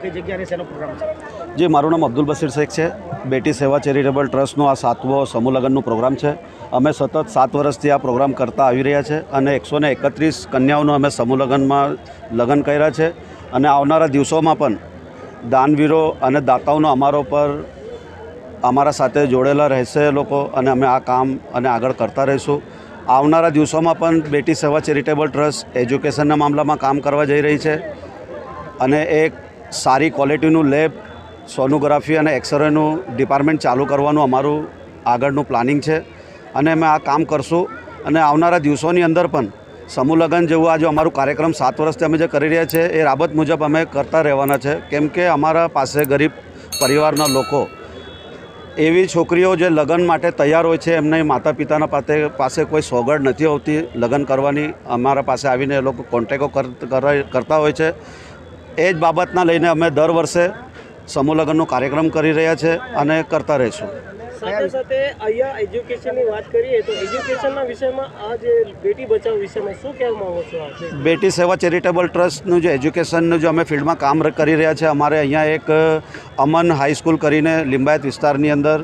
કઈ જગ્યાએ શેનો પ્રોગ્રામ છે? જી, મારું નામ અબ્દુલ બસીર શેખ છે. બેટી સેવા ચેરિટેબલ ટ્રસ્ટનો આ 7મો સમૂહ લગ્નનો પ્રોગ્રામ છે. અમે સતત 7 વર્ષથી આ પ્રોગ્રામ કરતા આવી રહ્યા છે અને 131 કન્યાઓનું અમે સમૂહ લગ્નમાં લગ્ન કર્યા છે અને આવનારા દિવસોમાં પણ દાનવીરો અને દાતાઓનો અમારા સાથે જોડેલા રહેશે લોકો અને અમે આ કામ અને આગળ કરતા રહીશું. આવનારા દિવસોમાં પણ બેટી સેવા ચેરિટેબલ ટ્રસ્ટ એજ્યુકેશનના મામલામાં કામ કરવા જઈ રહી છે અને એક સારી ક્વોલિટીનું લેબ, સોનોગ્રાફી અને એક્સરેનું ડિપાર્ટમેન્ટ ચાલુ કરવાનું અમારું આગળનું પ્લાનિંગ છે અને અમે આ કામ કરશું. અને આવનારા દિવસોની અંદર પણ સમૂહ લગ્ન જેવું આજે અમારું કાર્યક્રમ 7 વર્ષથી અમે જે કરી રહ્યા છે એ રાબત મુજબ અમે કરતા રહેવાના છે, કેમ કે અમારા પાસે ગરીબ પરિવારના લોકો, એવી છોકરીઓ જે લગ્ન માટે તૈયાર હોય છે, એમને માતા પિતાના પાસે કોઈ સોગડ નથી હોતી લગ્ન કરવાની, અમારા પાસે આવીને એ લોકો કોન્ટેક્ટો કરતા હોય છે. એ જ બાબતના લઈને અમે દર વર્ષે સમૂહ લગ્નનો કાર્યક્રમ કરી રહ્યા છે અને કરતા રહીશું. સાથે સાથે અહીંયા એજ્યુકેશનની વાત કરીએ તો એજ્યુકેશનના વિષયમાં આ જે બેટી બચાવ વિષયમાં શું કહેવા માંગો છો? બેટી સેવા ચેરિટેબલ ટ્રસ્ટનું જે એજ્યુકેશનનું જે અમે ફિલ્ડમાં કામ કરી રહ્યા છે, અમારે અહીંયા એક અમન હાઈસ્કૂલ કરીને લિંબાયત વિસ્તારની અંદર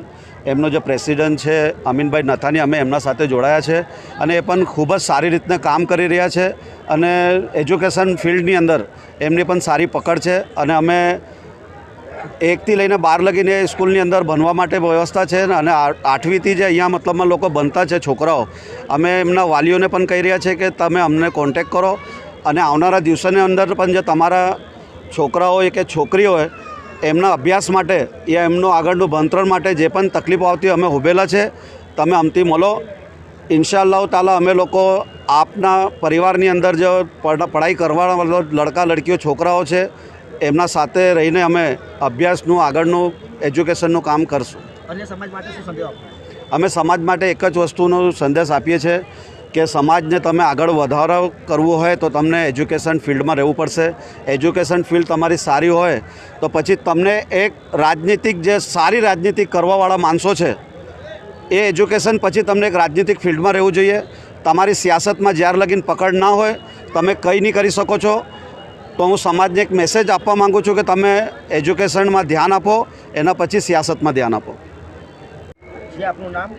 એમનો જે પ્રેસિડન્ટ છે અમીનભાઈ નથાની, અમે એમના સાથે જોડાયા છે અને એ પણ ખૂબ જ સારી રીતના કામ કરી રહ્યા છે અને એજ્યુકેશન ફિલ્ડની અંદર એમની પણ સારી પકડ છે અને અમે 1 થી લઈને 12 લગીને સ્કૂલની અંદર ભણવા માટે વ્યવસ્થા છે અને 8મીથી જે અહીંયા મતલબમાં લોકો ભણતા છે છોકરાઓ, અમે એમના વાલીઓને પણ કહી રહ્યા છે કે તમે અમને કોન્ટેક્ટ કરો અને આવનારા દિવસોની અંદર પણ જે તમારા છોકરાઓ હોય કે છોકરીઓ હોય એમના અભ્યાસ માટે યા એમનો આગળનું ભણતર માટે જે પણ તકલીફો આવતી હોય અમે ઊભેલા છે. તમે અમથી મળો. ઇન્શાઅલ્લાહ તાલા અમે લોકો આપના પરિવારની અંદર જે પઢાઈ કરવાવાળા લડકા લડકીઓ છોકરાઓ છે એમના સાથે રહીને અમે અભ્યાસનું આગળનું એજ્યુકેશનનું કામ કરશું. અન્ય સમાજ માટે શું સંદેશ આપો? અમે સમાજ માટે એક જ વસ્તુનો સંદેશ આપીએ છીએ કે સમાજને તમે આગળ વધારો કરવું હોય તો તમને એજ્યુકેશન ફિલ્ડમાં રહેવું પડશે. એજ્યુકેશન ફિલ્ડ તમારી સારી હોય તો પછી તમને એક રાજનીતિક જે સારી રાજનીતિ કરવાવાળા માણસો છે એ એજ્યુકેશન પછી તમને એક રાજનીતિક ફિલ્ડમાં રહેવું જોઈએ. તમારી સિયાસતમાં જ્યાર લગીન પકડ ના હોય તમે કંઈ નહીં કરી શકો છો. તો હું સમાજને એક મેસેજ આપવા માગું છું કે તમે એજ્યુકેશનમાં ધ્યાન આપો, એના પછી સિયાસતમાં ધ્યાન આપો. જે આપનું નામ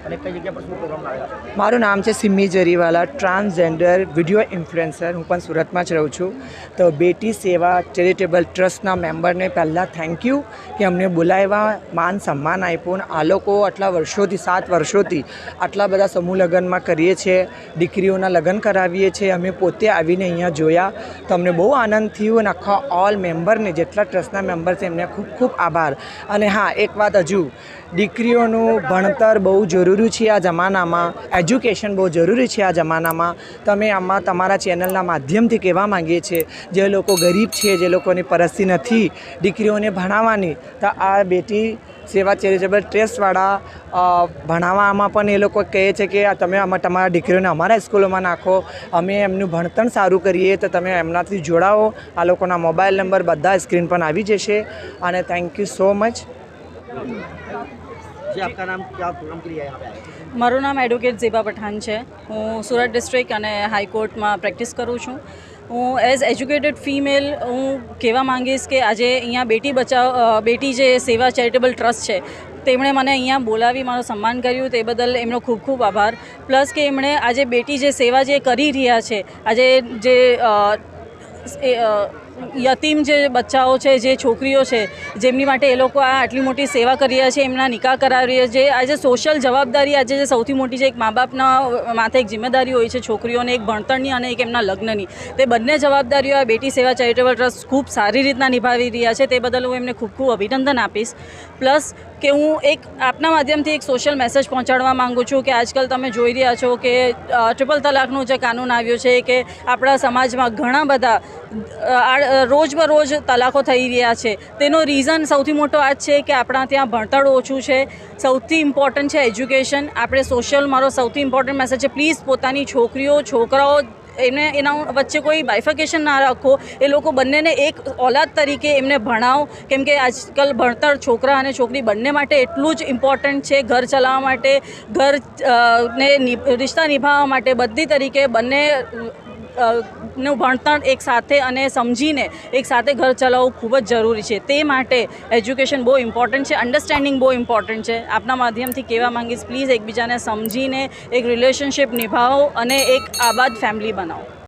અને કઈ જગ્યા પર શું પ્રોગ્રામ આવેલા છે? મારું નામ છે Simmi Jariwala, transgender video influencer. હું પણ સુરતમાં જ રહું છું. તો બેટી સેવા ચેરિટેબલ ટ્રસ્ટના મેમ્બરને પહેલાં થેન્ક યુ કે અમને બોલાવ્યા, માન સન્માન આપ્યું. આ લોકો આટલા વર્ષોથી 7 વર્ષોથી આટલા બધા સમૂહ લગ્નમાં કરીએ છીએ, દીકરીઓના લગ્ન કરાવીએ છીએ. અમે પોતે આવીને અહીંયા જોયા તો અમને બહુ આનંદ થયો અને આખા ઓલ મેમ્બરને, જેટલા ટ્રસ્ટના મેમ્બર છે એમને ખૂબ ખૂબ આભાર. અને હા, એક વાત હજુ, દીકરીઓનું ભણતર બહુ જરૂરી છે આ જમાનામાં, એજ્યુકેશન બહુ જરૂરી છે આ જમાનામાં. તમે આમાં તમારા ચેનલના માધ્યમથી કહેવા માંગીએ છીએ જે લોકો ગરીબ છે, જે લોકોની પરિસ્થિતિ નથી દીકરીઓને ભણાવવાની, તો આ બેટી સેવા ચેરિટેબલ ટ્રસ્ટવાળા ભણાવવામાં પણ એ લોકો કહે છે કે તમે તમારા દીકરીઓને અમારા સ્કૂલોમાં નાખો, અમે એમનું ભણતર સારું કરીએ, તો તમે એમનાથી જોડાઓ. આ લોકોના મોબાઈલ નંબર બધા સ્ક્રીન પર આવી જશે. અને થેન્ક યુ સો મચ. आपका नाम, क्या प्रोग्राम के लिए यहाँ पे आए? મારું નામ એડવોકેટ ઝેબા પઠાણ છે. હું સુરત ડિસ્ટ્રિક્ટ અને હાઈકોર્ટમાં પ્રેક્ટિસ કરું છું. હું એઝ એજ્યુકેટેડ ફિમેલ હું કહેવા માંગીશ કે આજે અહીંયા બેટી જે સેવા ચેરિટેબલ ટ્રસ્ટ છે તેમણે મને અહીંયા બોલાવી મારું સન્માન કર્યું, તે બદલ એમનો ખૂબ ખૂબ આભાર. પ્લસ કે એમણે આજે બેટી જે સેવા જે કરી રહ્યા છે, આજે જે યતીમ જે બચ્ચાઓ છે, જે છોકરીઓ છે, જેમની માટે એ લોકો આ આટલી મોટી સેવા કરી રહ્યા છે, એમના નિકાહ કરાવી રહ્યા છે. આજે સોશિયલ જવાબદારી આજે જે સૌથી મોટી છે, એક મા બાપના માથે એક જિમ્મેદારી હોય છે છોકરીઓને, એક ભણતરની અને એક એમના લગ્નની. તે બંને જવાબદારીઓ આ બેટી સેવા ચેરિટેબલ ટ્રસ્ટ ખૂબ સારી રીતના નિભાવી રહ્યા છે. તે બદલ હું એમને ખૂબ ખૂબ અભિનંદન આપીશ. પ્લસ કે હું એક આપના માધ્યમથી એક સોશિયલ મેસેજ પહોંચાડવા માગું છું કે આજકાલ તમે જોઈ રહ્યા છો કે ટ્રિપલ તલાકનો જે કાનૂન આવ્યો છે કે આપણા સમાજમાં ઘણા બધા રોજ બરોજ તલાકો થઈ રહ્યા છે. તેનો રીઝન સૌથી મોટો આ જ છે કે આપણા ત્યાં ભણતર ઓછું છે. સૌથી ઇમ્પોર્ટન્ટ છે એજ્યુકેશન. આપણે સોશિયલ, મારો સૌથી ઇમ્પોર્ટન્ટ મેસેજ છે, પ્લીઝ પોતાની છોકરીઓ છોકરાઓ એના વચ્ચે કોઈ બાયફિકેશન ના રાખો. એ લોકો બંનેને એક ઓલાદ તરીકે એમને ભણાવો, કેમ કે આજકાલ ભણતર છોકરા અને છોકરી બંને માટે એટલું જ ઇમ્પોર્ટન્ટ છે. ઘર ચલાવવા માટે, રિશ્તા નિભાવવા માટે, બધી તરીકે બંને નું ભણતર એક સાથે અને સમજીને એક સાથે ઘર ચલાવવું ખૂબ જ જરૂરી છે. તે માટે એજ્યુકેશન બહુ ઇમ્પોર્ટન્ટ છે, અન્ડરસ્ટેન્ડિંગ બહુ ઇમ્પોર્ટન્ટ છે. આપના માધ્યમથી કહેવા માંગીશ, પ્લીઝ એકબીજાને સમજીને એક રિલેશનશિપ નિભાવો અને એક આબાદ ફેમિલી બનાવો.